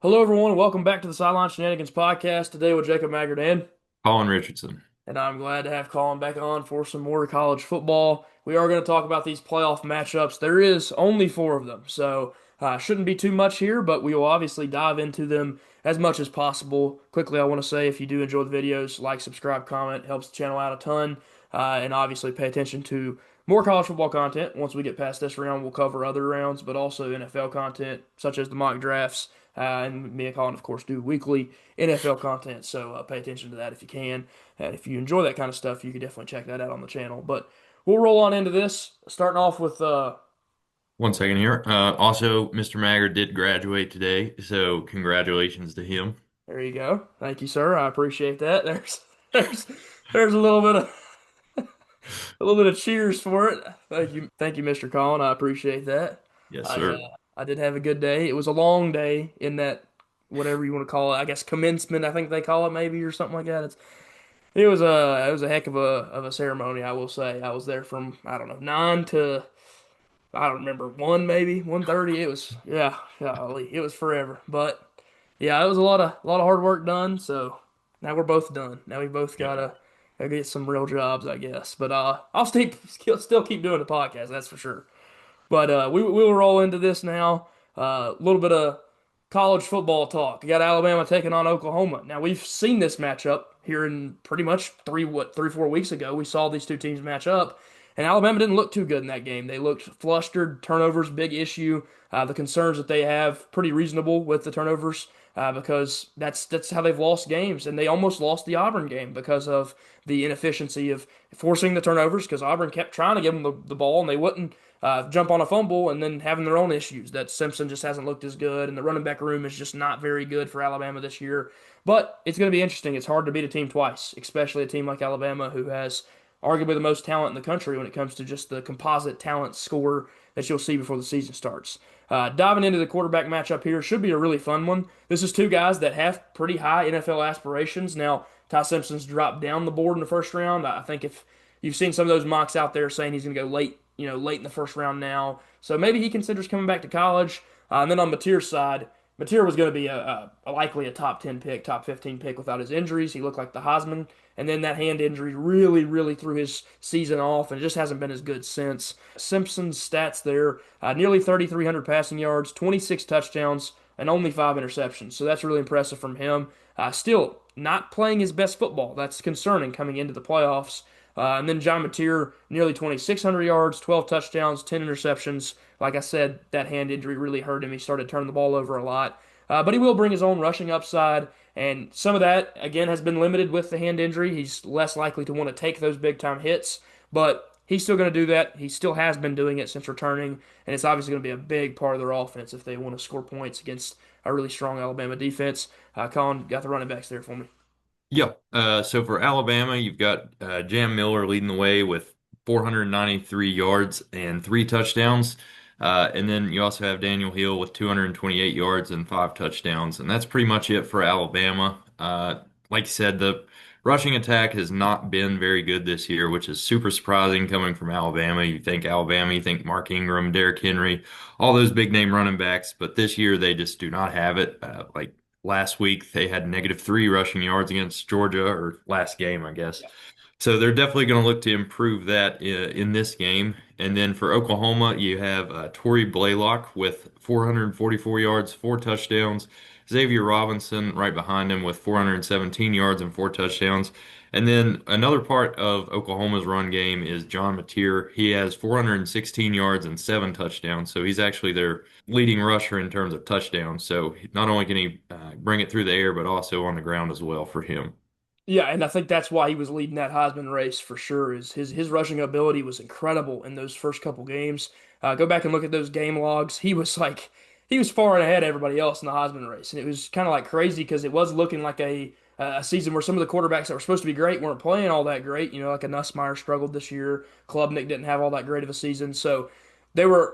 Hello, everyone. Welcome back to the Sideline Shenanigans podcast. Today with Jacob Maggard Colin Richardson. and I'm glad to have Colin back on for some more college football. We are going to talk about these playoff matchups. There is only four of them, so shouldn't be too much here, but we will obviously dive into them as much as possible. Quickly, I want to say if you do enjoy the videos, like, subscribe, comment, helps the channel out a ton, and obviously pay attention to more college football content. Once we get past this round, we'll cover other rounds, but also NFL content such as the mock drafts. And me and Colin, of course, do weekly NFL content, so pay attention to that if you can. And if you enjoy that kind of stuff, you can definitely check that out on the channel. But we'll roll on into this, starting off with 1 second here. Also, Mr. Maggard did graduate today, so congratulations to him. there you go. Thank you, sir. I appreciate that. There's there's a little bit of cheers for it. Thank you, Mr. Collin. I appreciate that. Yes, I sir. I did have a good day. It was a long day in that whatever you want to call it. I guess commencement. I think they call it maybe or something like that. It was a heck of a ceremony. I will say. I was there from I don't know 9 to I don't remember 1 maybe 1:30. It was golly, it was forever. But yeah, it was a lot of hard work done. So now we're both done. Now we both Yeah. gotta get some real jobs, I guess. But I'll still keep doing the podcast. That's for sure. But we'll roll into this now. A little bit of college football talk. We got Alabama taking on Oklahoma. Now we've seen this matchup here in pretty much 3 4 weeks ago. We saw these two teams match up, and Alabama didn't look too good in that game. They looked flustered. Turnovers, big issue. The concerns that they have, pretty reasonable with the turnovers. Because that's how they've lost games, and they almost lost the Auburn game because of the inefficiency of forcing the turnovers. Because Auburn kept trying to give them the ball, and they wouldn't jump on a fumble, and then having their own issues. That Simpson just hasn't looked as good, and the running back room is just not very good for Alabama this year. But it's going to be interesting. It's hard to beat a team twice, especially a team like Alabama who has arguably the most talent in the country when it comes to just the composite talent score that you'll see before the season starts. Diving into the quarterback matchup here should be a really fun one. This is two guys that have pretty high NFL aspirations. Now, Ty Simpson's dropped down the board in the first round. I think if you've seen some of those mocks out there saying he's going to go late, late in the first round now. So maybe he considers coming back to college. And then on Mateer's side, Mateer was going to be a likely a top 10 pick, top 15 pick without his injuries. He looked like the Heisman. And then that hand injury really threw his season off, and it just hasn't been as good since. Simpson's stats there nearly 3,300 passing yards, 26 touchdowns, and only 5 interceptions. So that's really impressive from him. Still, not playing his best football. That's concerning coming into the playoffs. And then John Mateer, nearly 2,600 yards, 12 touchdowns, 10 interceptions. Like I said, that hand injury really hurt him. He started turning the ball over a lot. But he will bring his own rushing upside. And some of that, again, has been limited with the hand injury. He's less likely to want to take those big time hits. But he's still going to do that. He still has been doing it since returning. And it's obviously going to be a big part of their offense if they want to score points against a really strong Alabama defense. Colin got the running backs there for me. Yeah. So for Alabama, you've got Jam Miller leading the way with 493 yards and 3 touchdowns. And then you also have Daniel Hill with 228 yards and 5 touchdowns. And that's pretty much it for Alabama. Like you said, the rushing attack has not been very good this year, which is super surprising coming from Alabama. You think Mark Ingram, Derrick Henry, all those big name running backs. But this year, they just do not have it. Like last week, they had -3 rushing yards against Georgia, or last game, I guess. So they're definitely going to look to improve that in this game. And then for Oklahoma, you have Torrey Blaylock with 444 yards, 4 touchdowns. Xavier Robinson right behind him with 417 yards and 4 touchdowns. And then another part of Oklahoma's run game is John Mateer. He has 416 yards and 7 touchdowns. So he's actually their leading rusher in terms of touchdowns. So not only can he bring it through the air, but also on the ground as well for him. Yeah, and I think that's why he was leading that Heisman race for sure. Is his rushing ability was incredible in those first couple games. Go back and look at those game logs. He was far ahead of everybody else in the Heisman race, and it was kind of like crazy because it was looking like a season where some of the quarterbacks that were supposed to be great weren't playing all that great. Like a Nussmeier struggled this year. Klubnik didn't have all that great of a season, so they were,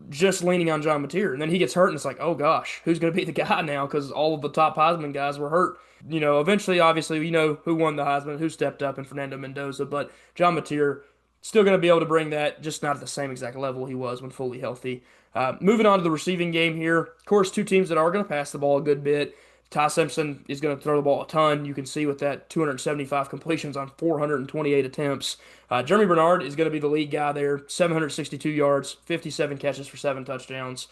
just leaning on John Mateer. And then he gets hurt, and it's like, oh gosh, who's going to be the guy now? Because all of the top Heisman guys were hurt. Eventually, obviously, who won the Heisman, who stepped up, and Fernando Mendoza. But John Mateer still going to be able to bring that, just not at the same exact level he was when fully healthy. Moving on to the receiving game here. Of course, two teams that are going to pass the ball a good bit. Ty Simpson is going to throw the ball a ton. You can see with that 275 completions on 428 attempts. Jeremy Bernard is going to be the lead guy there. 762 yards, 57 catches for 7 touchdowns.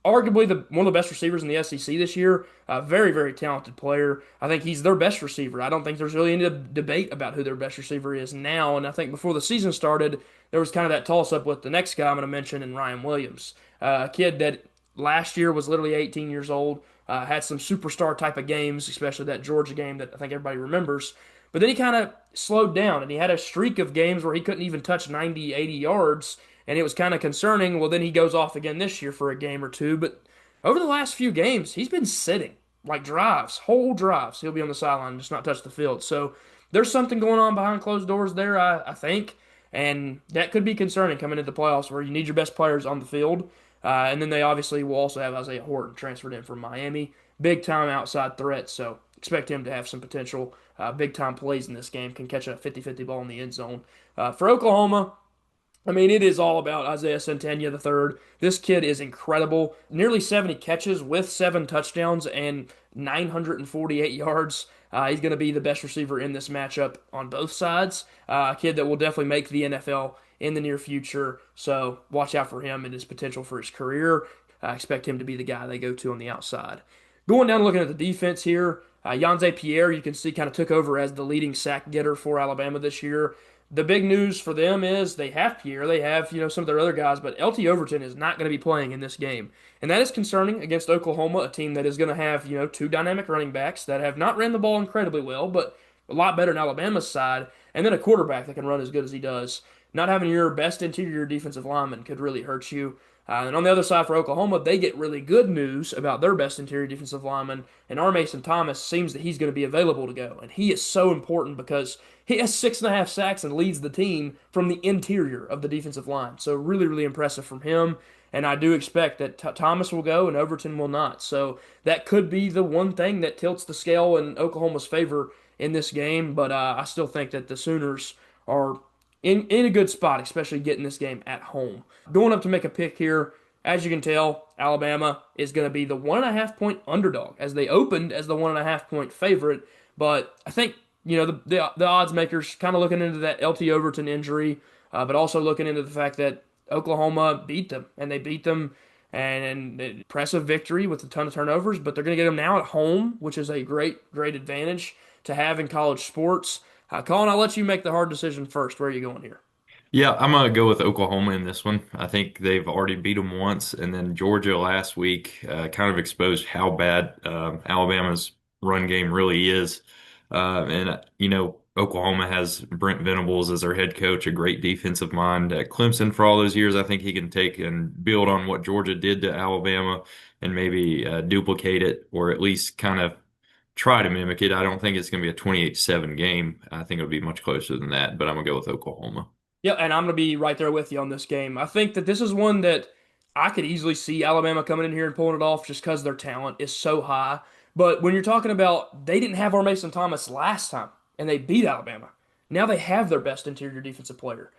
Arguably one of the best receivers in the SEC this year. Very, very talented player. I think he's their best receiver. I don't think there's really any debate about who their best receiver is now. And I think before the season started, there was kind of that toss up with the next guy I'm going to mention, and Ryan Williams, a kid that last year was literally 18 years old, had some superstar type of games, especially that Georgia game that I think everybody remembers. But then he kind of slowed down and he had a streak of games where he couldn't even touch 90, 80 yards. And it was kind of concerning. Well, then he goes off again this year for a game or two. But over the last few games, he's been sitting like drives, whole drives. He'll be on the sideline and just not touch the field. So there's something going on behind closed doors there, I think. And that could be concerning coming into the playoffs where you need your best players on the field. And then they obviously will also have Isaiah Horton transferred in from Miami. Big time outside threat. So expect him to have some potential big time plays in this game. Can catch a 50-50 ball in the end zone. For Oklahoma, I mean, it is all about Isaiah Centennia the third. This kid is incredible. Nearly 70 catches with 7 touchdowns and 948 yards. He's going to be the best receiver in this matchup on both sides. A kid that will definitely make the NFL in the near future. So watch out for him and his potential for his career. I expect him to be the guy they go to on the outside. Going down and looking at the defense here, Yanze Pierre, you can see, kind of took over as the leading sack getter for Alabama this year. The big news for them is they have Pierre, they have, some of their other guys, but LT Overton is not going to be playing in this game. And that is concerning against Oklahoma, a team that is going to have, two dynamic running backs that have not ran the ball incredibly well, but a lot better than Alabama's side, and then a quarterback that can run as good as he does. Not having your best interior defensive lineman could really hurt you. And on the other side for Oklahoma, they get really good news about their best interior defensive lineman. And R. Mason Thomas seems that he's going to be available to go. And he is so important because he has 6.5 sacks and leads the team from the interior of the defensive line. So really, really impressive from him. And I do expect that Thomas will go and Overton will not. So that could be the one thing that tilts the scale in Oklahoma's favor in this game. But I still think that the Sooners are in a good spot, especially getting this game at home. Going up to make a pick here, as you can tell, Alabama is going to be the 1.5 point underdog as they opened as the 1.5 point favorite. But I think, the odds makers kind of looking into that LT Overton injury, but also looking into the fact that Oklahoma beat them and they beat them and an impressive victory with a ton of turnovers, but they're going to get them now at home, which is a great, great advantage to have in college sports. Colin, I'll let you make the hard decision first. Where are you going here? Yeah, I'm gonna go with Oklahoma in this one. I think they've already beat them once, and then Georgia last week kind of exposed how bad Alabama's run game really is. Oklahoma has Brent Venables as their head coach, a great defensive mind at Clemson for all those years. I think he can take and build on what Georgia did to Alabama and maybe duplicate it, or at least kind of try to mimic it. I don't think it's going to be a 28-7 game. I think it'll be much closer than that, but I'm gonna go with Oklahoma. Yeah, and I'm going to be right there with you on this game. I think that this is one that I could easily see Alabama coming in here and pulling it off just because their talent is so high. But when you're talking about they didn't have our Mason Thomas last time and they beat Alabama, now they have their best interior defensive player.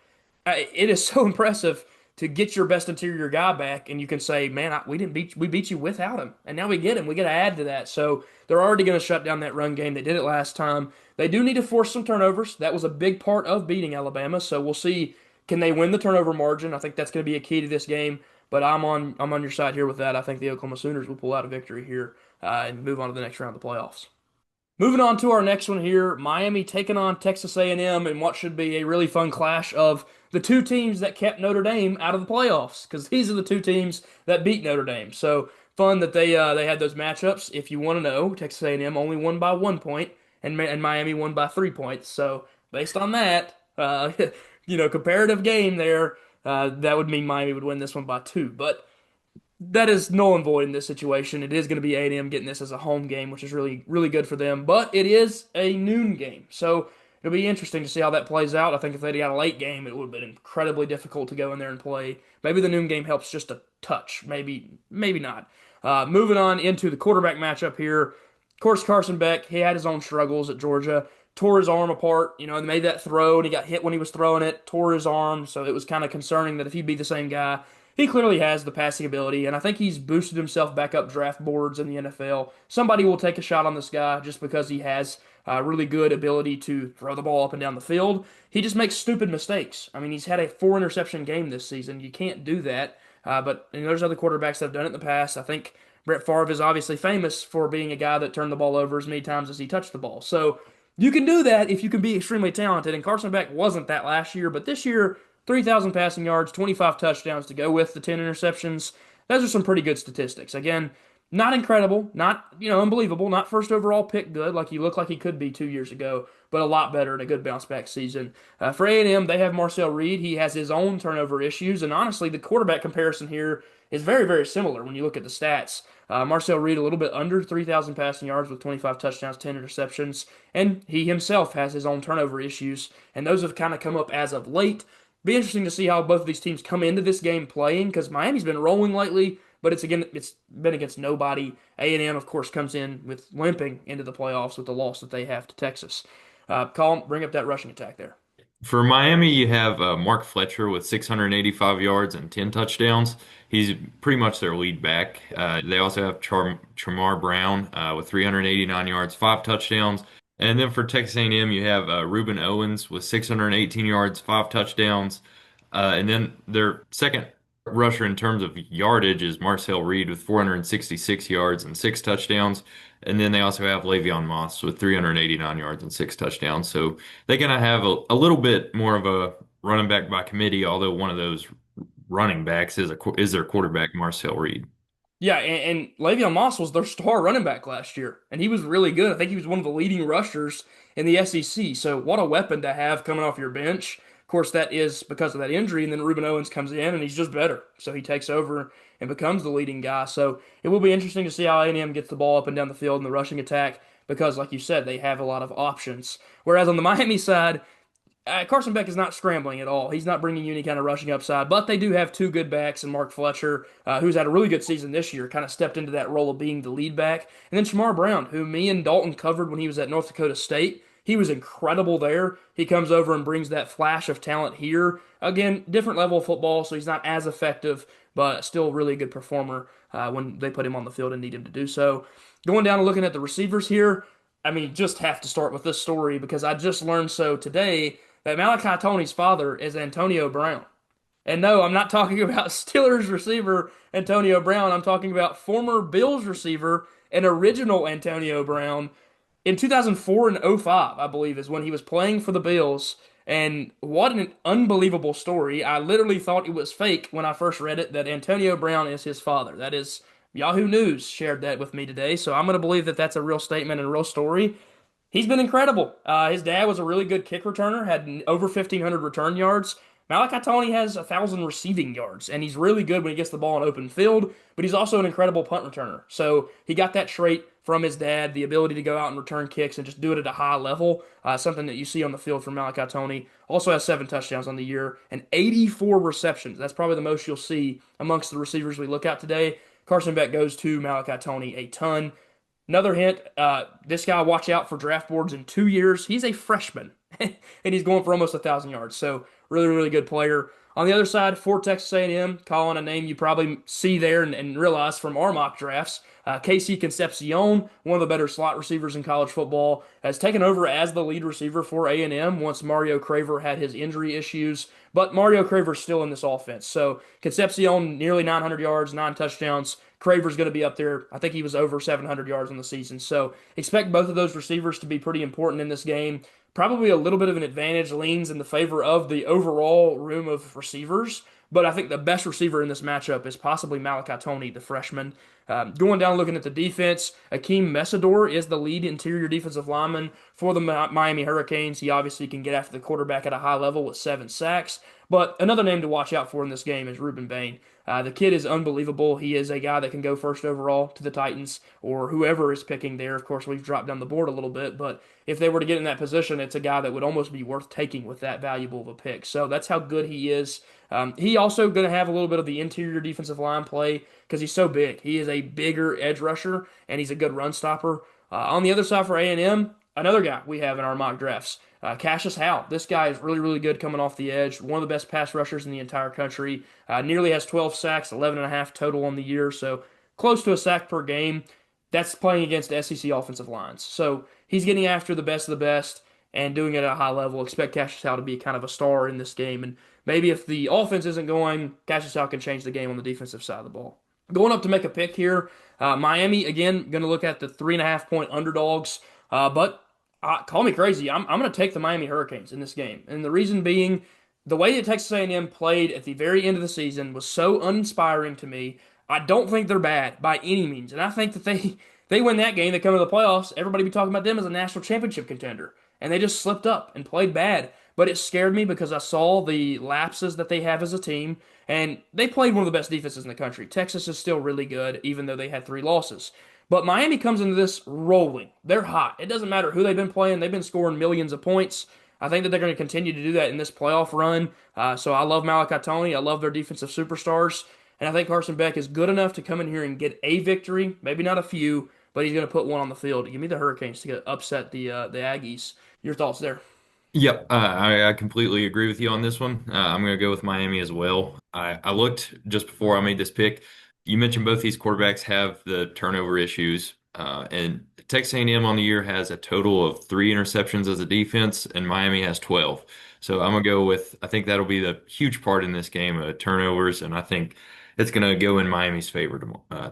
It is so impressive to get your best interior guy back, and you can say, "Man, we beat you without him, and now we get him. We got to add to that." So they're already going to shut down that run game. They did it last time. They do need to force some turnovers. That was a big part of beating Alabama. So we'll see, can they win the turnover margin? I think that's going to be a key to this game. But I'm on your side here with that. I think the Oklahoma Sooners will pull out a victory here and move on to the next round of the playoffs. Moving on to our next one here, Miami taking on Texas A&M in what should be a really fun clash of the two teams that kept Notre Dame out of the playoffs, because these are the two teams that beat Notre Dame. So fun that they had those matchups. If you want to know, Texas A&M only won by 1 point, and Miami won by 3 points. So based on that, comparative game there, that would mean Miami would win this one by 2. But that is null and void in this situation. It is going to be A&M getting this as a home game, which is really, really good for them. But it is a noon game. So it'll be interesting to see how that plays out. I think if they'd got a late game, it would have been incredibly difficult to go in there and play. Maybe the noon game helps just a touch. Maybe not. Moving on into the quarterback matchup here. Of course, Carson Beck, he had his own struggles at Georgia. Tore his arm apart, and made that throw, and he got hit when he was throwing it, tore his arm. So it was kind of concerning that if he'd be the same guy he clearly has the passing ability, and I think he's boosted himself back up draft boards in the NFL. Somebody will take a shot on this guy just because he has really good ability to throw the ball up and down the field. He just makes stupid mistakes. I mean, he's had a four interception game this season. You can't do that. But there's other quarterbacks that have done it in the past. I think Brett Favre is obviously famous for being a guy that turned the ball over as many times as he touched the ball. So you can do that if you can be extremely talented. And Carson Beck wasn't that last year, but this year, 3,000 passing yards, 25 touchdowns to go with the 10 interceptions. Those are some pretty good statistics. Again, not incredible, not unbelievable, not first overall pick good like he looked like he could be 2 years ago, but a lot better in a good bounce back season. For A&M, they have Marcel Reed. He has his own turnover issues, and honestly, the quarterback comparison here is very, very similar when you look at the stats. Marcel Reed a little bit under 3,000 passing yards with 25 touchdowns, 10 interceptions, and he himself has his own turnover issues, and those have kind of come up as of late. Be interesting to see how both of these teams come into this game playing because Miami's been rolling lately, but it's been against nobody. A&M, of course, comes in with limping into the playoffs with the loss that they have to Texas. Colin, bring up that rushing attack there. For Miami, you have Mark Fletcher with 685 yards and 10 touchdowns. He's pretty much their lead back. They also have Tramar Brown with 389 yards, 5 touchdowns. And then for Texas A&M, you have Reuben Owens with 618 yards, 5 touchdowns. And then their second rusher in terms of yardage is Marcel Reed with 466 yards and 6 touchdowns. And then they also have Le'Veon Moss with 389 yards and 6 touchdowns. So they're going to have a little bit more of a running back by committee, although one of those running backs is their quarterback, Marcel Reed. Yeah, and Le'Veon Moss was their star running back last year, and he was really good. I think he was one of the leading rushers in the SEC. So what a weapon to have coming off your bench. Of course, that is because of that injury, and then Reuben Owens comes in and he's just better. So he takes over and becomes the leading guy. So it will be interesting to see how A&M gets the ball up and down the field in the rushing attack because, like you said, they have a lot of options. Whereas on the Miami side, Carson Beck is not scrambling at all. He's not bringing you any kind of rushing upside, but they do have two good backs and Mark Fletcher, who's had a really good season this year, kind of stepped into that role of being the lead back. And then Shamar Brown, who me and Dalton covered when he was at North Dakota State. He was incredible there. He comes over and brings that flash of talent here. Again, different level of football, so he's not as effective, but still really a good performer when they put him on the field and need him to do so. Going down and looking at the receivers here, I mean, just have to start with this story because I just learned so today that Malachi Tony's father is Antonio Brown. And no, I'm not talking about Steelers receiver Antonio Brown. I'm talking about former Bills receiver and original Antonio Brown in 2004 and '05, I believe, is when he was playing for the Bills. And what an unbelievable story. I literally thought it was fake when I first read it that Antonio Brown is his father. That is, Yahoo News shared that with me today. So I'm going to believe that that's a real statement and a real story. He's been incredible. His dad was a really good kick returner, had over 1,500 return yards. Malachi Tony has 1,000 receiving yards, and he's really good when he gets the ball in open field, but he's also an incredible punt returner. So he got that trait from his dad, the ability to go out and return kicks and just do it at a high level, something that you see on the field from Malachi Tony. Also has 7 touchdowns on the year and 84 receptions. That's probably the most you'll see amongst the receivers we look at today. Carson Beck goes to Malachi Tony a ton. Another hint, this guy, watch out for draft boards in 2 years. He's a freshman, and he's going for almost 1,000 yards. So really, really good player. On the other side, for Texas A&M, calling a name you probably see there and realize from our mock drafts, KC Concepcion, one of the better slot receivers in college football, has taken over as the lead receiver for A&M once Mario Craver had his injury issues. But Mario Craver's still in this offense. So Concepcion, nearly 900 yards, 9 touchdowns. Craver's going to be up there. I think he was over 700 yards on the season. So expect both of those receivers to be pretty important in this game. Probably a little bit of an advantage leans in the favor of the overall room of receivers. But I think the best receiver in this matchup is possibly Malachi Tony, the freshman. Going down looking at the defense, Akeem Mesidor is the lead interior defensive lineman for the Miami Hurricanes. He obviously can get after the quarterback at a high level with 7 sacks. But another name to watch out for in this game is Ruben Bain. The kid is unbelievable. He is a guy that can go first overall to the Titans or whoever is picking there. Of course, we've dropped down the board a little bit, but if they were to get in that position, it's a guy that would almost be worth taking with that valuable of a pick. So that's how good he is. He also going to have a little bit of the interior defensive line play because he's so big. He is a bigger edge rusher and he's a good run stopper. On the other side for A&M, another guy we have in our mock drafts, Cassius Howe. This guy is really, really good coming off the edge. One of the best pass rushers in the entire country. Nearly has 12 sacks, 11 and a half total on the year, so close to a sack per game. That's playing against SEC offensive lines. So he's getting after the best of the best and doing it at a high level. Expect Cassius Howe to be kind of a star in this game. And maybe if the offense isn't going, Cassius Howe can change the game on the defensive side of the ball. Going up to make a pick here, Miami, again, going to look at the 3.5 point underdogs. But call me crazy. I'm going to take the Miami Hurricanes in this game. And the reason being, the way that Texas A&M played at the very end of the season was so uninspiring to me. I don't think they're bad by any means. And I think that they win that game, they come to the playoffs, everybody be talking about them as a national championship contender. And they just slipped up and played bad. But it scared me because I saw the lapses that they have as a team. And they played one of the best defenses in the country. Texas is still really good, even though they had 3 losses. But Miami comes into this rolling. They're hot. It doesn't matter who they've been playing. They've been scoring millions of points. I think that they're going to continue to do that in this playoff run. So I love Malachi Tony. I love their defensive superstars. And I think Carson Beck is good enough to come in here and get a victory. Maybe not a few, but he's going to put one on the field. Give me the Hurricanes to get upset the Aggies. Your thoughts there? Yep, I completely agree with you on this one. I'm going to go with Miami as well. I looked just before I made this pick. You mentioned both these quarterbacks have the turnover issues, and Texas A&M on the year has a total of 3 interceptions as a defense, and Miami has 12. So I'm going to go with, I think that'll be the huge part in this game, turnovers, and I think it's going to go in Miami's favor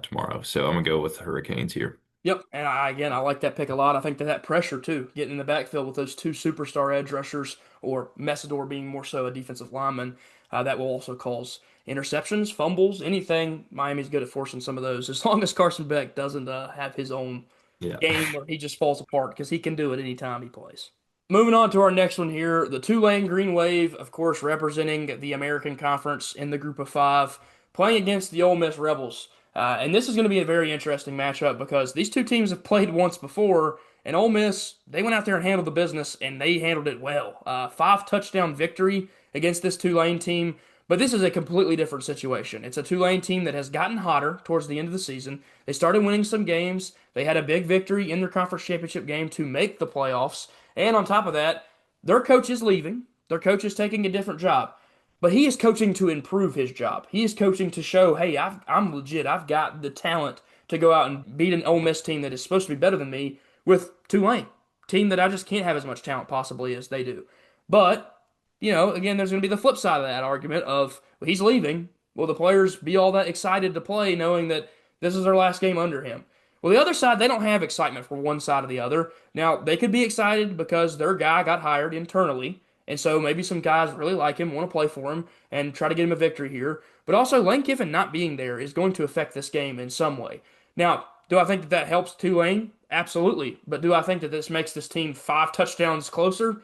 tomorrow. So I'm going to go with the Hurricanes here. Yep, and again, I like that pick a lot. I think that pressure too, getting in the backfield with those two superstar edge rushers, or Messidor being more so a defensive lineman, that will also cause interceptions, fumbles, anything. Miami's good at forcing some of those, as long as Carson Beck doesn't have his own Yeah. game where he just falls apart because he can do it anytime he plays. Moving on to our next one here, the Tulane Green Wave, of course, representing the American Conference in the group of five, playing against the Ole Miss Rebels. And this is going to be a very interesting matchup because these two teams have played once before, and Ole Miss, they went out there and handled the business, and they handled it well. 5 touchdown victory against this Tulane team, but this is a completely different situation. It's a Tulane team that has gotten hotter towards the end of the season. They started winning some games. They had a big victory in their conference championship game to make the playoffs. And on top of that, their coach is leaving. Their coach is taking a different job. But he is coaching to improve his job. He is coaching to show, hey, I'm legit. I've got the talent to go out and beat an Ole Miss team that is supposed to be better than me with Tulane, team that I just can't have as much talent possibly as they do. But, again, there's going to be the flip side of that argument of well, he's leaving. Will the players be all that excited to play knowing that this is their last game under him? Well, the other side, they don't have excitement for one side or the other. Now, they could be excited because their guy got hired internally, and so maybe some guys really like him, want to play for him, and try to get him a victory here. But also, Lane Kiffin not being there is going to affect this game in some way. Now, do I think that that helps Tulane? Absolutely. But do I think that this makes this team 5 touchdowns closer?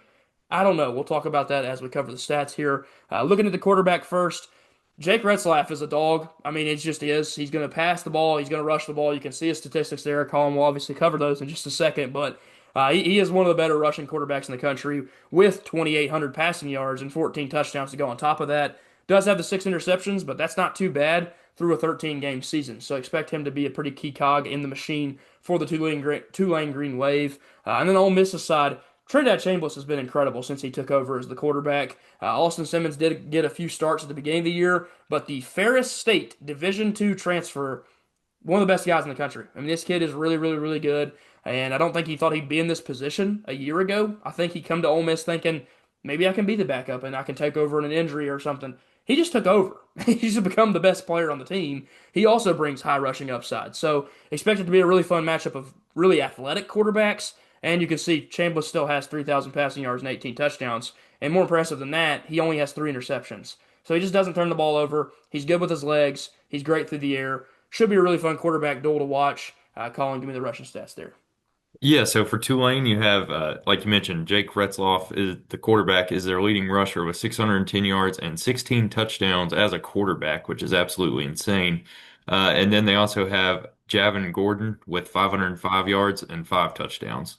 I don't know. We'll talk about that as we cover the stats here. Looking at the quarterback first, Jake Retzlaff is a dog. I mean, it just is. He's going to pass the ball. He's going to rush the ball. You can see his statistics there. Colin will obviously cover those in just a second, but he is one of the better rushing quarterbacks in the country with 2,800 passing yards and 14 touchdowns to go on top of that. Does have the 6 interceptions, but that's not too bad through a 13-game season. So expect him to be a pretty key cog in the machine for the Tulane Green Wave. And then Ole Miss's side, Trinidad Chambliss has been incredible since he took over as the quarterback. Austin Simmons did get a few starts at the beginning of the year, but the Ferris State Division II transfer, one of the best guys in the country. I mean, this kid is really, really, really good, and I don't think he thought he'd be in this position a year ago. I think he come to Ole Miss thinking, maybe I can be the backup and I can take over in an injury or something. He just took over. He's just become the best player on the team. He also brings high rushing upside. So expect it to be a really fun matchup of really athletic quarterbacks. And you can see Chambliss still has 3,000 passing yards and 18 touchdowns. And more impressive than that, he only has 3 interceptions. So he just doesn't turn the ball over. He's good with his legs. He's great through the air. Should be a really fun quarterback duel to watch. Colin, give me the rushing stats there. Yeah, so for Tulane, you have, like you mentioned, Jake Retzloff is the quarterback, is their leading rusher with 610 yards and 16 touchdowns as a quarterback, which is absolutely insane. And then they also have Javon Gordon with 505 yards and 5 touchdowns.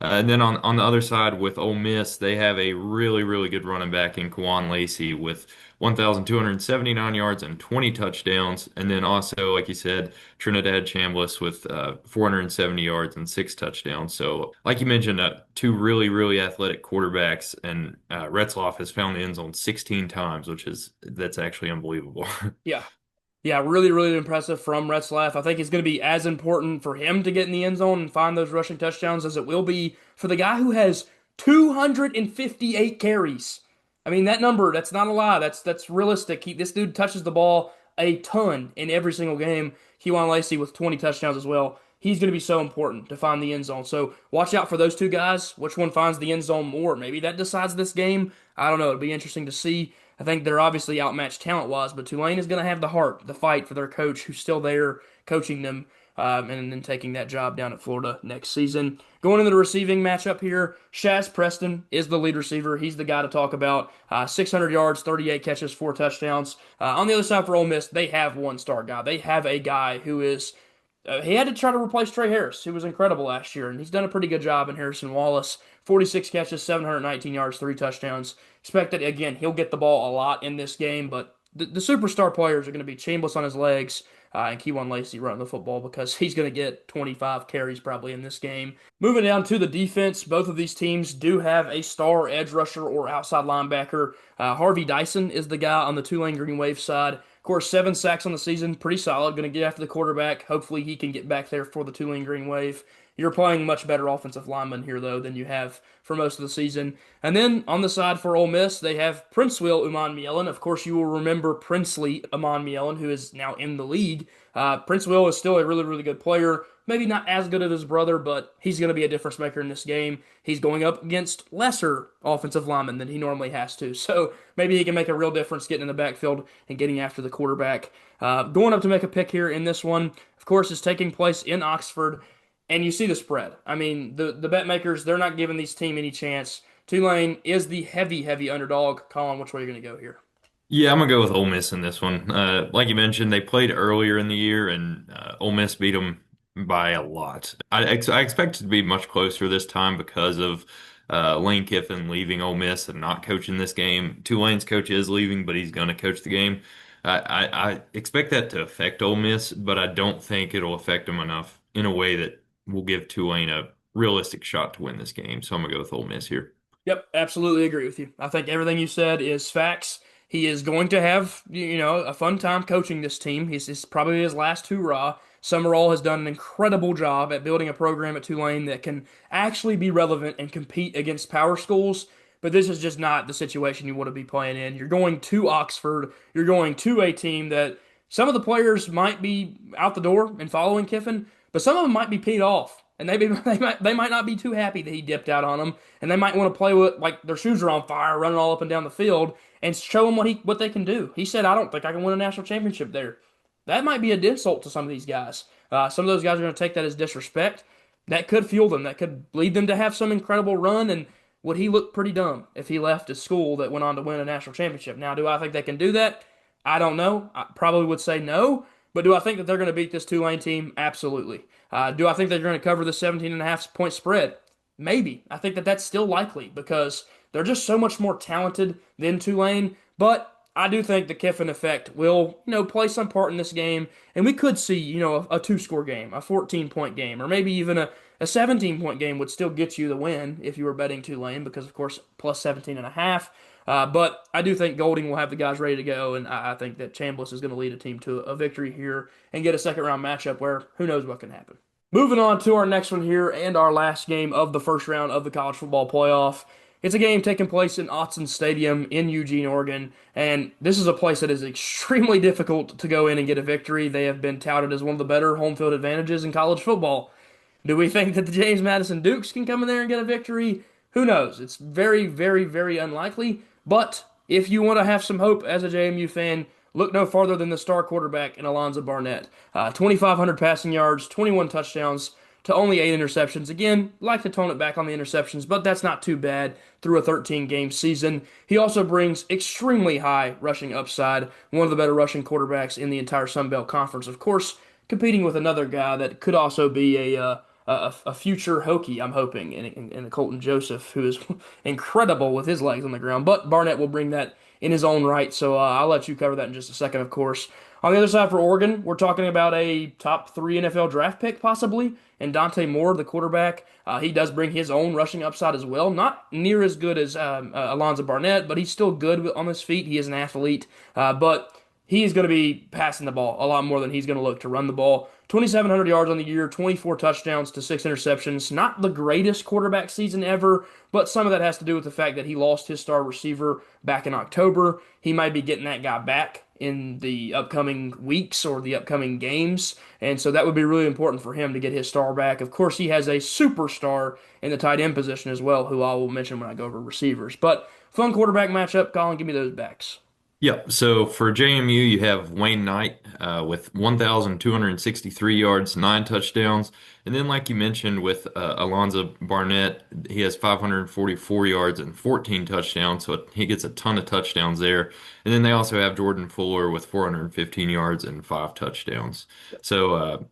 And then on the other side with Ole Miss, they have a really, really good running back in Kwan Lacey with 1,279 yards and 20 touchdowns. And then also, like you said, Trinidad Chambliss with 470 yards and 6 touchdowns. So, like you mentioned, two really, really athletic quarterbacks, and Retzloff has found the end zone 16 times, that's actually unbelievable. Yeah. Yeah, really, really impressive from Retzlaff. I think it's going to be as important for him to get in the end zone and find those rushing touchdowns as it will be for the guy who has 258 carries. I mean, that number, that's not a lie. That's realistic. This dude touches the ball a ton in every single game. Kewan Lacey with 20 touchdowns as well. He's going to be so important to find the end zone. So watch out for those two guys. Which one finds the end zone more? Maybe that decides this game. I don't know. It'll be interesting to see. I think they're obviously outmatched talent-wise, but Tulane is going to have the heart, the fight for their coach who's still there coaching them, and then taking that job down at Florida next season. Going into the receiving matchup here, Shaz Preston is the lead receiver. He's the guy to talk about. 600 yards, 38 catches, 4 touchdowns. On the other side for Ole Miss, they have one star guy. They have a guy who is he had to try to replace Trey Harris, who was incredible last year, and he's done a pretty good job in Harrison Wallace. 46 catches, 719 yards, 3 touchdowns. Expect that, again, he'll get the ball a lot in this game, but the superstar players are going to be Chambliss on his legs and Kewan Lacey running the football because he's going to get 25 carries probably in this game. Moving down to the defense, both of these teams do have a star edge rusher or outside linebacker. Harvey Dyson is the guy on the Tulane Green Wave side. Of course, 7 sacks on the season, pretty solid. Going to get after the quarterback. Hopefully, he can get back there for the Tulane Green Wave. You're playing much better offensive linemen here, though, than you have for most of the season. And then on the side for Ole Miss, they have Princeville Uman Mielen. Of course, you will remember Princely Uman Mielen, who is now in the league. Princeville is still a really, really good player. Maybe not as good as his brother, but he's going to be a difference maker in this game. He's going up against lesser offensive linemen than he normally has to. So maybe he can make a real difference getting in the backfield and getting after the quarterback. Going up to make a pick here in this one, of course, is taking place in Oxford. And you see the spread. I mean, the bet makers, they're not giving this team any chance. Tulane is the heavy, heavy underdog. Colin, which way are you going to go here? Yeah, I'm gonna go with Ole Miss in this one. Like you mentioned, they played earlier in the year, and Ole Miss beat them by a lot. I expect it to be much closer this time because of Lane Kiffin leaving Ole Miss and not coaching this game. Tulane's coach is leaving, but he's gonna coach the game. I expect that to affect Ole Miss, but I don't think it'll affect them enough in a way that will give Tulane a realistic shot to win this game. So I'm gonna go with Ole Miss here. Yep, absolutely agree with you. I think everything you said is facts. He is going to have, a fun time coaching this team. He's probably his last hurrah. Summerall has done an incredible job at building a program at Tulane that can actually be relevant and compete against power schools. But this is just not the situation you want to be playing in. You're going to Oxford. You're going to a team that some of the players might be out the door and following Kiffin, but some of them might be peed off. And they might not be too happy that he dipped out on them, and they might want to play with like their shoes are on fire, running all up and down the field, and show them what they can do. He said, "I don't think I can win a national championship there." That might be an insult to some of these guys. Some of those guys are going to take that as disrespect. That could fuel them. That could lead them to have some incredible run. And would he look pretty dumb if he left a school that went on to win a national championship? Now, do I think they can do that? I don't know. I probably would say no. But do I think that they're going to beat this Tulane team? Absolutely. Do I think they're going to cover the 17.5 point spread? Maybe. I think that that's still likely because they're just so much more talented than Tulane. But I do think the Kiffin effect will, play some part in this game, and we could see, a two-score game, a 14-point game, or maybe even a 17-point game would still get you the win if you were betting Tulane, because of course plus 17.5. But I do think Golding will have the guys ready to go, and I think that Chambliss is going to lead a team to a victory here and get a second-round matchup where who knows what can happen. Moving on to our next one here and our last game of the first round of the college football playoff. It's a game taking place in Autzen Stadium in Eugene, Oregon, and this is a place that is extremely difficult to go in and get a victory. They have been touted as one of the better home field advantages in college football. Do we think that the James Madison Dukes can come in there and get a victory? Who knows? It's very, very, very unlikely, but if you want to have some hope as a JMU fan, look no farther than the star quarterback in Alonzo Barnett. 2,500 passing yards, 21 touchdowns, to only 8 interceptions. Again, like to tone it back on the interceptions, but that's not too bad through a 13-game season. He also brings extremely high rushing upside, one of the better rushing quarterbacks in the entire Sun Belt Conference. Of course, competing with another guy that could also be a a future Hokie, I'm hoping, in Colton Joseph, who is incredible with his legs on the ground. But Barnett will bring that in his own right. So I'll let you cover that in just a second, of course. On the other side for Oregon, we're talking about a top three NFL draft pick, possibly, and Dante Moore, the quarterback. He does bring his own rushing upside as well. Not near as good as Alonzo Barnett, but he's still good on his feet. He is an athlete. But he's going to be passing the ball a lot more than he's going to look to run the ball. 2,700 yards on the year, 24 touchdowns to 6 interceptions. Not the greatest quarterback season ever, but some of that has to do with the fact that he lost his star receiver back in October. He might be getting that guy back in the upcoming weeks or the upcoming games. And so that would be really important for him to get his star back. Of course, he has a superstar in the tight end position as well, who I will mention when I go over receivers. But fun quarterback matchup. Colin, give me those backs. Yep. So for JMU, you have Wayne Knight with 1,263 yards, 9 touchdowns. And then, like you mentioned, with Alonzo Barnett, he has 544 yards and 14 touchdowns. So he gets a ton of touchdowns there. And then they also have Jordan Fuller with 415 yards and 5 touchdowns. So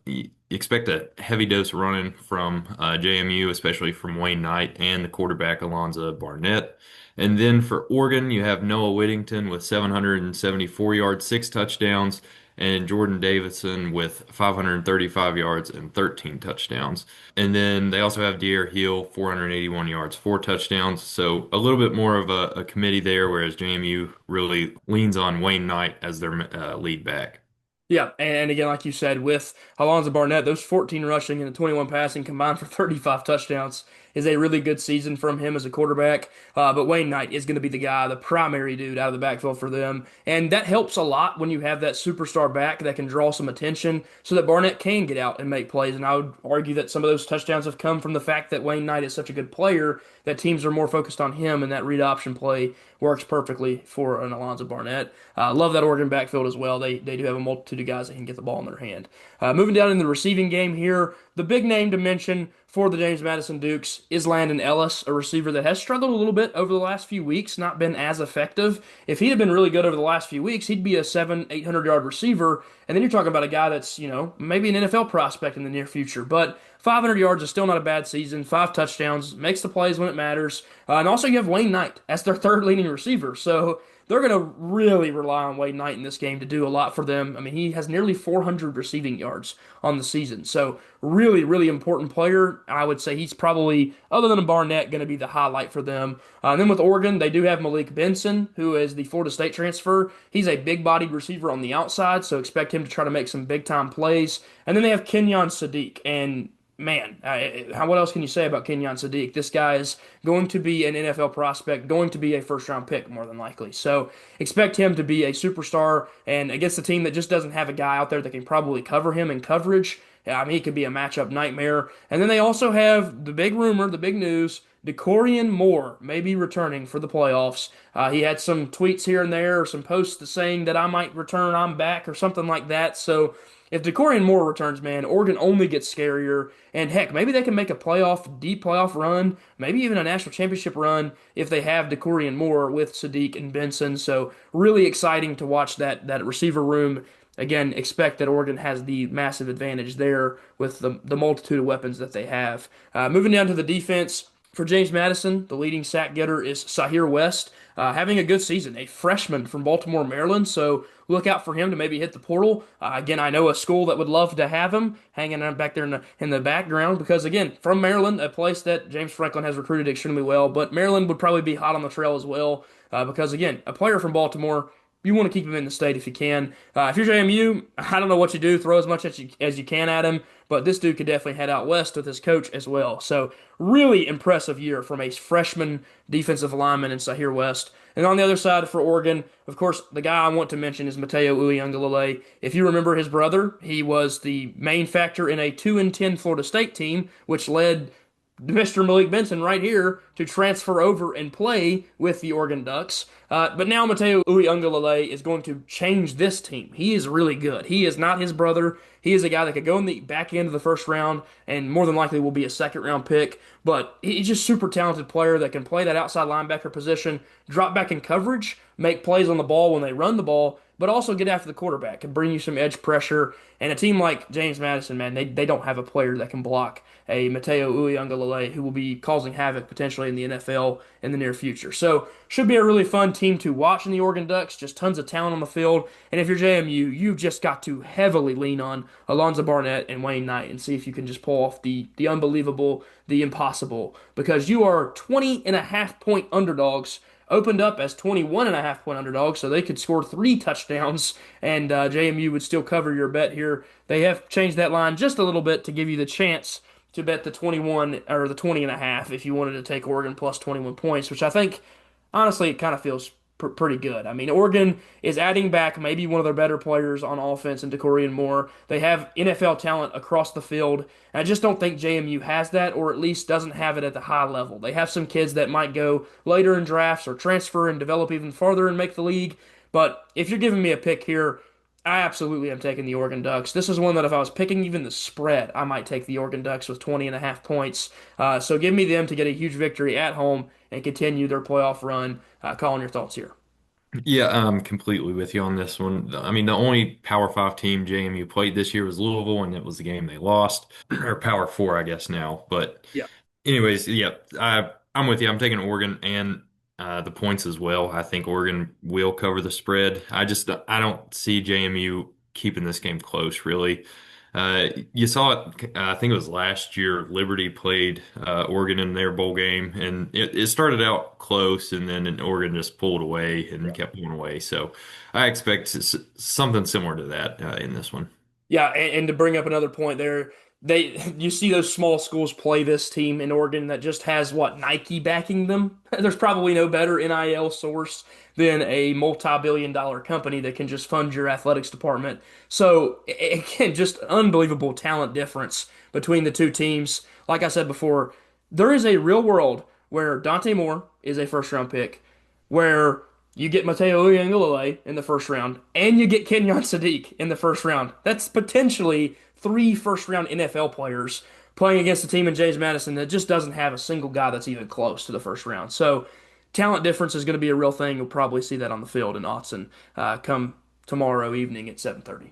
expect a heavy dose running from JMU, especially from Wayne Knight and the quarterback Alonzo Barnett. And then for Oregon, you have Noah Whittington with 774 yards, 6 touchdowns, and Jordan Davison with 535 yards and 13 touchdowns. And then they also have De'Aaron Hill, 481 yards, 4 touchdowns. So a little bit more of a committee there, whereas JMU really leans on Wayne Knight as their lead back. Yeah, and again, like you said, with Alonzo Barnett, those 14 rushing and the 21 passing combined for 35 touchdowns is a really good season from him as a quarterback. But Wayne Knight is going to be the guy, the primary dude out of the backfield for them. And that helps a lot when you have that superstar back that can draw some attention so that Barnett can get out and make plays. And I would argue that some of those touchdowns have come from the fact that Wayne Knight is such a good player that teams are more focused on him, and that read option play works perfectly for an Alonzo Barnett. Love that Oregon backfield as well. They do have a multitude of guys that can get the ball in their hand. Moving down in the receiving game here, the big name to mention for the James Madison Dukes is Landon Ellis, a receiver that has struggled a little bit over the last few weeks, not been as effective. If he had been really good over the last few weeks, he'd be a 800 yard receiver. And then you're talking about a guy that's, maybe an NFL prospect in the near future. But 500 yards is still not a bad season. 5 touchdowns, makes the plays when it matters. And also you have Wayne Knight as their third leading receiver. So they're going to really rely on Wayne Knight in this game to do a lot for them. I mean, he has nearly 400 receiving yards on the season. So really, really important player. I would say he's probably, other than Barnett, going to be the highlight for them. And then with Oregon, they do have Malik Benson, who is the Florida State transfer. He's a big-bodied receiver on the outside, so expect him to try to make some big-time plays. And then they have Kenyon Sadiq, and man, what else can you say about Kenyon Sadiq? This guy is going to be an NFL prospect, going to be a first-round pick more than likely. So expect him to be a superstar, and against a team that just doesn't have a guy out there that can probably cover him in coverage. I mean, he could be a matchup nightmare. And then they also have the big rumor, the big news. DeCorian Moore may be returning for the playoffs. He had some tweets here and there, or some posts saying that I might return, I'm back, or something like that. So if DeCorian Moore returns, man, Oregon only gets scarier. And heck, maybe they can make a deep playoff run, maybe even a national championship run if they have DeCorian Moore with Sadiq and Benson. So really exciting to watch that receiver room. Again, expect that Oregon has the massive advantage there with the multitude of weapons that they have. Moving down to the defense, for James Madison, the leading sack getter is Sahir West, having a good season, a freshman from Baltimore, Maryland. So look out for him to maybe hit the portal. Again, I know a school that would love to have him hanging out back there in the background because, again, from Maryland, a place that James Franklin has recruited extremely well. But Maryland would probably be hot on the trail as well because, again, a player from Baltimore. You want to keep him in the state if you can. If you're JMU, I don't know what you do. Throw as much as you can at him. But this dude could definitely head out west with his coach as well. So really impressive year from a freshman defensive lineman in Sahir West. And on the other side for Oregon, of course, the guy I want to mention is Mateo Uiagalelei. If you remember his brother, he was the main factor in a 2-10 Florida State team, which led Mr. Malik Benson right here to transfer over and play with the Oregon Ducks. But now Mateo Uiagalelei is going to change this team. He is really good. He is not his brother. He is a guy that could go in the back end of the first round and more than likely will be a second round pick. But he's just super talented player that can play that outside linebacker position, drop back in coverage, make plays on the ball when they run the ball, but also get after the quarterback and bring you some edge pressure. And a team like James Madison, man, they don't have a player that can block a Mateo Uiagalelei who will be causing havoc potentially in the NFL in the near future. So should be a really fun team to watch in the Oregon Ducks. Just tons of talent on the field. And if you're JMU, you've just got to heavily lean on Alonzo Barnett and Wayne Knight and see if you can just pull off the unbelievable, the impossible, because you are 20.5 point underdogs, opened up as 21.5 point underdogs, so they could score 3 touchdowns, and JMU would still cover your bet here. They have changed that line just a little bit to give you the chance to bet the 21 or the 20.5 if you wanted to take Oregon plus 21 points, which I think honestly it kind of feels pretty good. I mean, Oregon is adding back maybe one of their better players on offense in Decory Moore. They have NFL talent across the field. And I just don't think JMU has that, or at least doesn't have it at the high level. They have some kids that might go later in drafts or transfer and develop even farther and make the league. But if you're giving me a pick here, I absolutely am taking the Oregon Ducks. This is one that if I was picking even the spread, I might take the Oregon Ducks with 20.5 points. So give me them to get a huge victory at home and continue their playoff run. Colin, your thoughts here? Yeah, I'm completely with you on this one. I mean, the only Power Five team JMU played this year was Louisville, and it was the game they lost, or Power Four, I guess now. But Yeah. anyways, yeah, I'm with you. I'm taking Oregon and the points as well. I think Oregon will cover the spread. I don't see JMU keeping this game close, really. You saw it, I think it was last year, Liberty played Oregon in their bowl game, and it started out close, and then Oregon just pulled away and kept going away. So I expect something similar to that in this one. Yeah, and to bring up another point there, they you see those small schools play this team in Oregon that just has what Nike backing them. There's probably no better NIL source than a multi-billion-dollar company that can just fund your athletics department. So again, just unbelievable talent difference between the two teams. Like I said before, there is a real world where Dante Moore is a first round pick, where you get Mateo Uiagalelei in the first round, and you get Kenyon Sadiq in the first round. That's potentially three first round NFL players playing against a team in James Madison that just doesn't have a single guy that's even close to the first round. So talent difference is going to be a real thing. You'll probably see that on the field in Autzen come tomorrow evening at 7:30.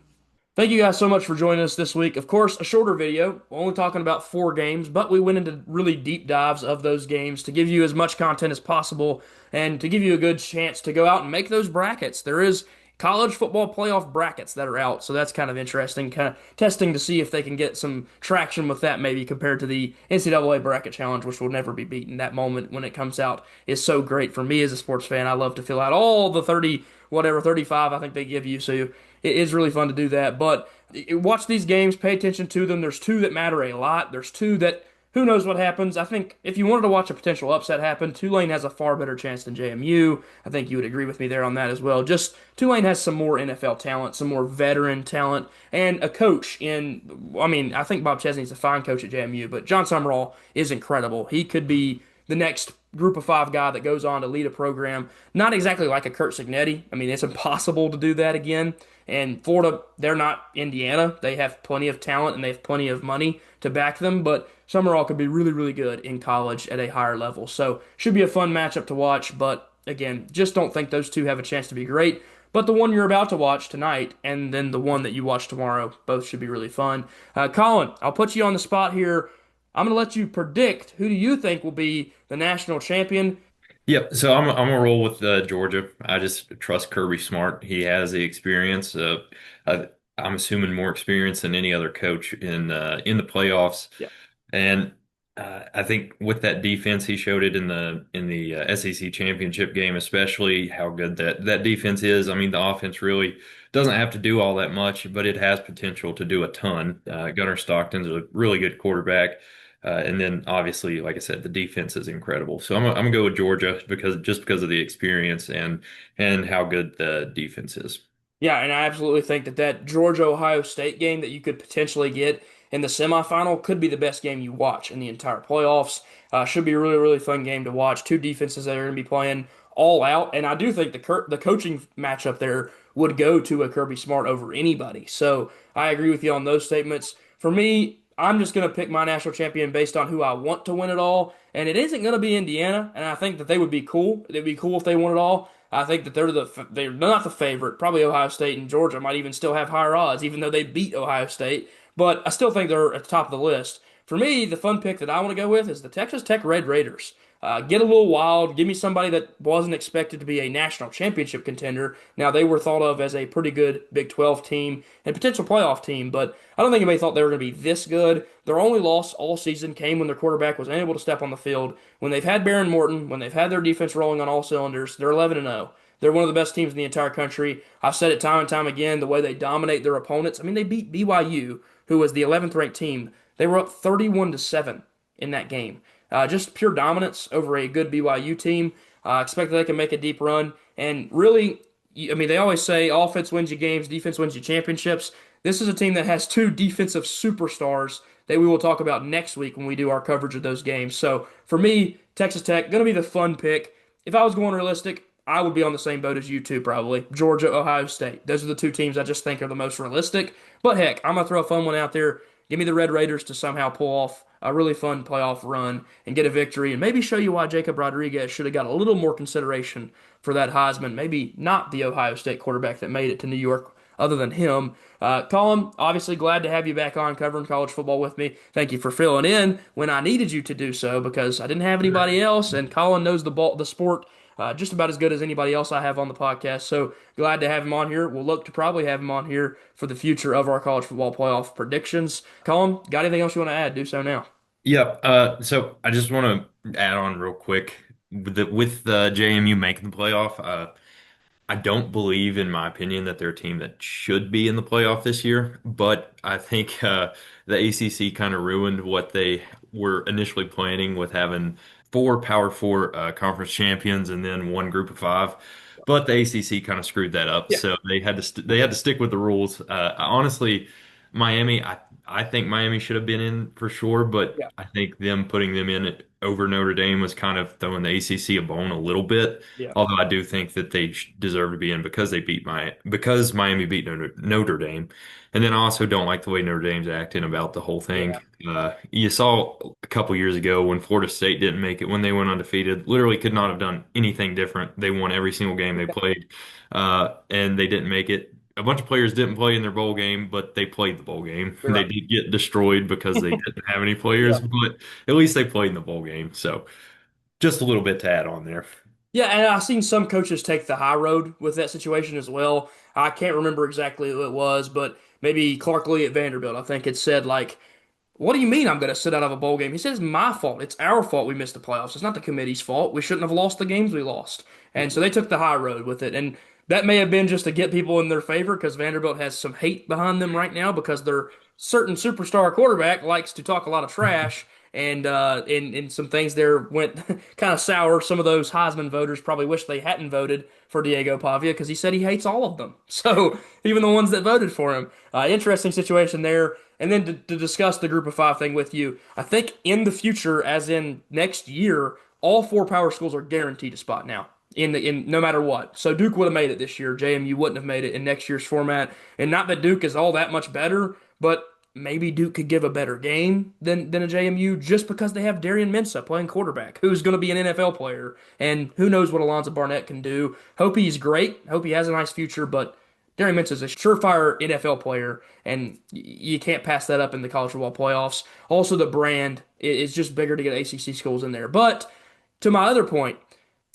Thank you guys so much for joining us this week. Of course, a shorter video, only talking about 4 games, but we went into really deep dives of those games to give you as much content as possible and to give you a good chance to go out and make those brackets. There is college football playoff brackets that are out, so that's kind of interesting, kind of testing to see if they can get some traction with that maybe compared to the NCAA bracket challenge, which will never be beaten. That moment when it comes out is so great for me as a sports fan. I love to fill out all the 30, whatever, 35 I think they give you, so it is really fun to do that. But watch these games, pay attention to them. There's two that matter a lot. There's two that who knows what happens. I think if you wanted to watch a potential upset happen, Tulane has a far better chance than JMU. I think you would agree with me there on that as well. Just Tulane has some more NFL talent, some more veteran talent, and a coach in, I mean, I think Bob Chesney's a fine coach at JMU, but John Summerall is incredible. He could be the next group of five guy that goes on to lead a program. Not exactly like a Kurt Signetti. I mean, it's impossible to do that again. And Florida, they're not Indiana. They have plenty of talent and they have plenty of money to back them, but Summerall could be really, really good in college at a higher level. So should be a fun matchup to watch, but again, just don't think those two have a chance to be great. But the one you're about to watch tonight and then the one that you watch tomorrow, both should be really fun. Colin, I'll put you on the spot here. I'm going to let you predict who do you think will be the national champion. Yep. So I'm gonna roll with Georgia. I just trust Kirby Smart. He has the experience. I'm assuming more experience than any other coach in the playoffs. Yeah. And I think with that defense, he showed it in the SEC championship game, especially how good that defense is. I mean, the offense really doesn't have to do all that much, but it has potential to do a ton. Gunnar Stockton's a really good quarterback. And then obviously, like I said, the defense is incredible. So I'm gonna go with Georgia because of the experience and how good the defense is. Yeah, and I absolutely think that Georgia-Ohio State game that you could potentially get in the semifinal could be the best game you watch in the entire playoffs. Should be a really, really fun game to watch. Two defenses that are going to be playing all out, and I do think the coaching matchup there would go to a Kirby Smart over anybody. So I agree with you on those statements. For me, I'm just going to pick my national champion based on who I want to win it all, and it isn't going to be Indiana, and I think that they would be cool. It'd be cool if they won it all. I think that they're not the favorite. Probably Ohio State and Georgia might even still have higher odds, even though they beat Ohio State. But I still think they're at the top of the list. For me, the fun pick that I want to go with is the Texas Tech Red Raiders. Get a little wild. Give me somebody that wasn't expected to be a national championship contender. Now, they were thought of as a pretty good Big 12 team and potential playoff team, but I don't think anybody thought they were going to be this good. Their only loss all season came when their quarterback was unable to step on the field. When they've had Baron Morton, when they've had their defense rolling on all cylinders, they're 11 and 0. They're one of the best teams in the entire country. I've said it time and time again, the way they dominate their opponents. I mean, they beat BYU, who was the 11th ranked team. They were up 31 to 7 in that game. Just pure dominance over a good BYU team. Expect that they can make a deep run. And really, I mean, they always say offense wins you games, defense wins you championships. This is a team that has two defensive superstars that we will talk about next week when we do our coverage of those games. So for me, Texas Tech, going to be the fun pick. If I was going realistic, I would be on the same boat as you two, probably. Georgia, Ohio State. Those are the two teams I just think are the most realistic. But heck, I'm going to throw a fun one out there. Give me the Red Raiders to somehow pull off a really fun playoff run and get a victory and maybe show you why Jacob Rodriguez should have got a little more consideration for that Heisman. Maybe not the Ohio State quarterback that made it to New York other than him. Colin, obviously glad to have you back on covering college football with me. Thank you for filling in when I needed you to do so because I didn't have anybody else, and Colin knows the sport just about as good as anybody else I have on the podcast. So glad to have him on here. We'll look to probably have him on here for the future of our college football playoff predictions. Colin, got anything else you want to add? Do so now. Yep. So I just want to add on real quick with JMU making the playoff. I don't believe, in my opinion, that they're a team that should be in the playoff this year, but I think the ACC kind of ruined what they were initially planning with having four Power Four conference champions and then one Group of Five. But the ACC kind of screwed that up, Yeah, so they had to stick with the rules. Honestly, Miami, I think Miami should have been in for sure, but yeah, I think them putting them in over Notre Dame was kind of throwing the ACC a bone a little bit. yeah, Although I do think that they deserve to be in because because Miami beat Notre Dame, and then I also don't like the way Notre Dame's acting about the whole thing. yeah, You saw a couple years ago when Florida State didn't make it when they went undefeated. Literally could not have done anything different. They won every single game they played, and they didn't make it. A bunch of players didn't play in their bowl game, but they played the bowl game. you're They right. did get destroyed because they didn't have any Yeah. players, but at least they played in the bowl game. So just a little bit to add on there. Yeah, and I've seen some coaches take the high road with that situation as well. I can't remember exactly who it was, but maybe Clark Lee at Vanderbilt. I think it said like, what do you mean I'm going to sit out of a bowl game? He says, my fault. It's our fault we missed the playoffs. It's not the committee's fault. We shouldn't have lost the games we lost. And so they took the high road with it. And that may have been just to get people in their favor because Vanderbilt has some hate behind them right now because their certain superstar quarterback likes to talk a lot of trash. And some things there went kind of sour. Some of those Heisman voters probably wish they hadn't voted for Diego Pavia because he said he hates all of them. So even the ones that voted for him. Interesting situation there. And then to discuss the group of five thing with you, I think in the future, as in next year, all four power schools are guaranteed a spot now. In no matter what. So Duke would have made it this year. JMU wouldn't have made it in next year's format. And not that Duke is all that much better, but maybe Duke could give a better game than a JMU just because they have Darian Mensah playing quarterback, who's going to be an NFL player. And who knows what Alonzo Barnett can do. Hope he's great. Hope he has a nice future, but Darian Mintz is a surefire NFL player, and you can't pass that up in the college football playoffs. Also, the brand is just bigger to get ACC schools in there. But to my other point,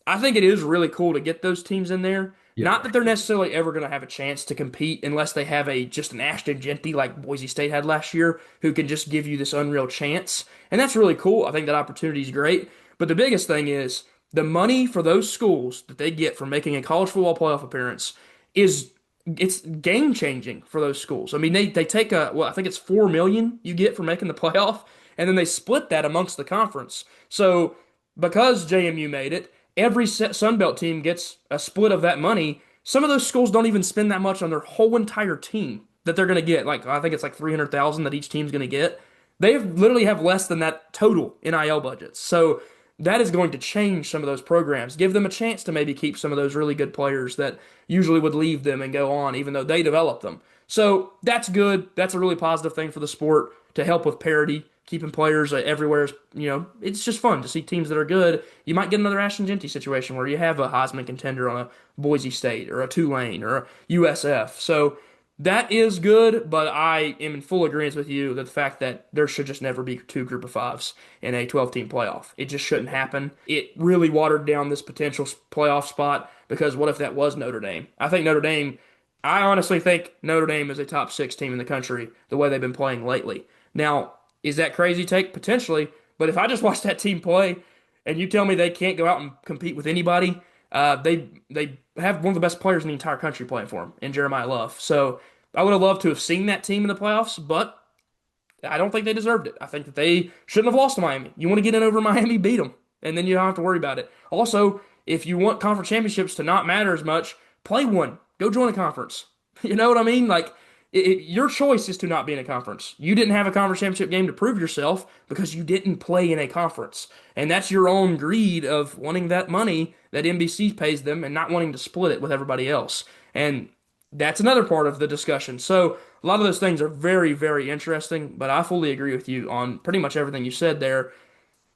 I think it is really cool to get those teams in there. Yeah. Not that they're necessarily ever going to have a chance to compete unless they have a just an Ashton Genty like Boise State had last year, who can just give you this unreal chance. And that's really cool. I think that opportunity is great. But the biggest thing is the money for those schools that they get from making a college football playoff appearance is it's game changing for those schools. I mean, they take I think it's 4 million you get for making the playoff, and then they split that amongst the conference. So because JMU made it, every Sun Belt team gets a split of that money. Some of those schools don't even spend that much on their whole entire team that they're going to get. Like I think it's like 300,000 that each team's going to get. They literally have less than that total NIL budgets. So that is going to change some of those programs, give them a chance to maybe keep some of those really good players that usually would leave them and go on, even though they developed them. So that's good. That's a really positive thing for the sport to help with parity. keeping players everywhere. It's just fun to see teams that are good. You might get another Ashton Genty situation where you have a Heisman contender on a Boise State or a Tulane or a USF. So that is good, but I am in full agreement with you that the fact that there should just never be two group of fives in a 12-team playoff. It just shouldn't happen. It really watered down this potential playoff spot because what if that was Notre Dame? I honestly think Notre Dame is a top six team in the country the way they've been playing lately. Now, is that crazy take? Potentially, but if I just watch that team play and you tell me they can't go out and compete with anybody, they have one of the best players in the entire country playing for them in Jeremiah Love. So I would have loved to have seen that team in the playoffs, but I don't think they deserved it. I think that they shouldn't have lost to Miami. You want to get in over Miami, beat them, and then you don't have to worry about it. Also, if you want conference championships to not matter as much, play one. Go join a conference. You know what I mean? Like, your choice is to not be in a conference. You didn't have a conference championship game to prove yourself because you didn't play in a conference. And that's your own greed of wanting that money that NBC pays them and not wanting to split it with everybody else. And that's another part of the discussion. So a lot of those things are very, very interesting, but I fully agree with you on pretty much everything you said there.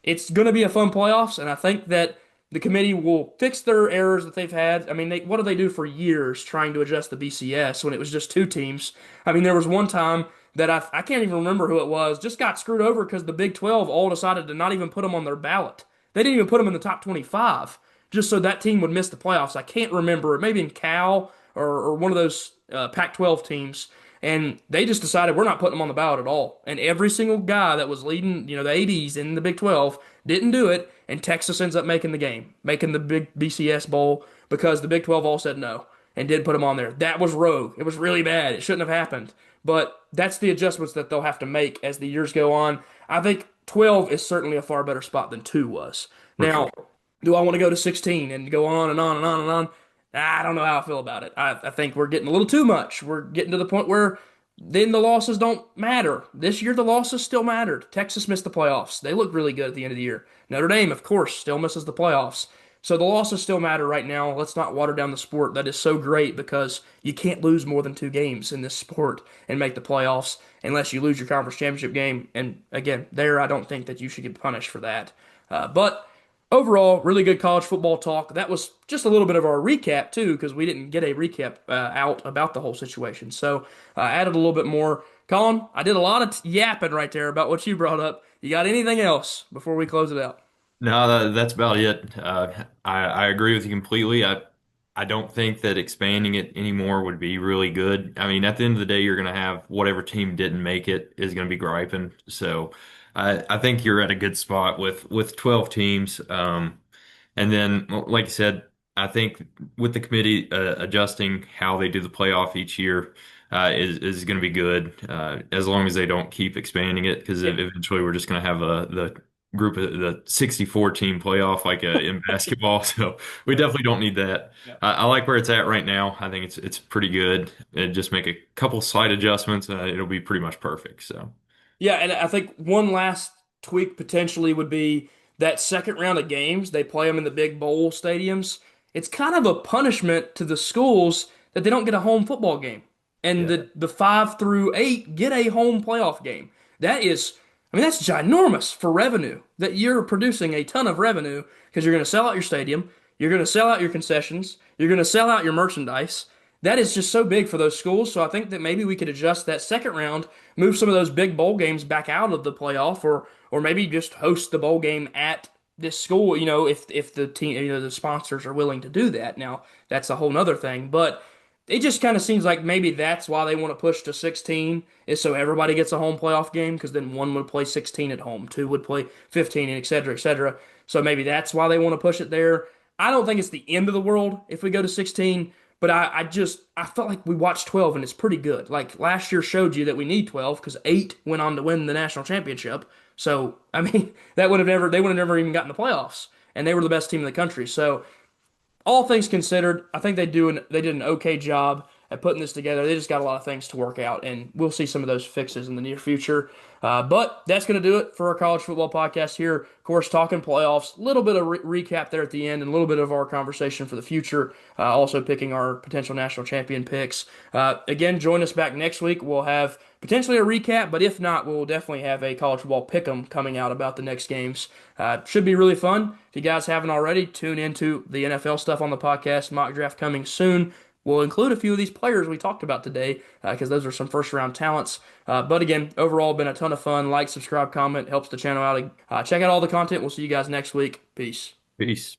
It's going to be a fun playoffs, and I think that the committee will fix their errors that they've had. I mean, what did they do for years trying to adjust the BCS when it was just two teams? I mean, there was one time that I can't even remember who it was, just got screwed over because the Big 12 all decided to not even put them on their ballot. They didn't even put them in the top 25 just so that team would miss the playoffs. I can't remember. Maybe in Cal or one of those Pac-12 teams. And they just decided we're not putting them on the ballot at all. And every single guy that was leading, the ADs in the Big 12 didn't do it. And Texas ends up making the game, making the big BCS Bowl because the Big 12 all said no and did put them on there. That was rogue. It was really bad. It shouldn't have happened. But that's the adjustments that they'll have to make as the years go on. I think 12 is certainly a far better spot than 2 was. for sure. Now, do I want to go to 16 and go on and on and on and on? I don't know how I feel about it. I think we're getting a little too much. We're getting to the point where then the losses don't matter. This year, the losses still mattered. Texas missed the playoffs. They looked really good at the end of the year. Notre Dame, of course, still misses the playoffs. So the losses still matter right now. Let's not water down the sport that is so great because you can't lose more than 2 games in this sport and make the playoffs unless you lose your conference championship game. And again, there, I don't think that you should get punished for that. But overall, really good college football talk. That was just a little bit of our recap, too, because we didn't get a recap out about the whole situation. So I added a little bit more. Colin, I did a lot of yapping right there about what you brought up. You got anything else before we close it out? No, that's about it. I agree with you completely. I don't think that expanding it anymore would be really good. I mean, at the end of the day, you're going to have whatever team didn't make it is going to be griping. So I think you're at a good spot with 12 teams. And then, like you said, I think with the committee adjusting how they do the playoff each year is going to be good as long as they don't keep expanding it because Yeah. eventually we're just going to have the group of the 64 team playoff like in basketball. So we Yeah. definitely don't need that. Yeah. I like where it's at right now. I think it's pretty good. Just make a couple slight adjustments. It'll be pretty much perfect. So Yeah, and I think one last tweak potentially would be that second round of games. They play them in the big bowl stadiums. It's kind of a punishment to the schools that they don't get a home football game. And yeah, the 5 through 8 get a home playoff game. That is, I mean, that's ginormous for revenue. That you're producing a ton of revenue because you're going to sell out your stadium, you're going to sell out your concessions, you're going to sell out your merchandise. That is just so big for those schools. So I think that maybe we could adjust that second round, move some of those big bowl games back out of the playoff, or maybe just host the bowl game at this school. If the team, the sponsors are willing to do that. Now that's a whole nother thing, but it just kind of seems like maybe that's why they want to push to 16 is so everybody gets a home playoff game because then one would play 16 at home, two would play 15, and et cetera, et cetera. So maybe that's why they want to push it there. I don't think it's the end of the world if we go to 16, but I felt like we watched 12 and it's pretty good. Like last year showed you that we need 12 because 8 went on to win the national championship. So I mean they would have never even gotten the playoffs, and they were the best team in the country. So all things considered, I think they did an okay job at putting this together. They just got a lot of things to work out, and we'll see some of those fixes in the near future. But that's going to do it for our college football podcast here. Of course, talking playoffs, a little bit of recap there at the end, and a little bit of our conversation for the future. Also picking our potential national champion picks. Again, join us back next week. We'll have potentially a recap, but if not, we'll definitely have a college football pick'em coming out about the next games. Should be really fun. If you guys haven't already, tune into the NFL stuff on the podcast. Mock draft coming soon. We'll include a few of these players we talked about today because those are some first round talents. But again, overall, been a ton of fun. Like, subscribe, comment, helps the channel out. Check out all the content. We'll see you guys next week. Peace. Peace.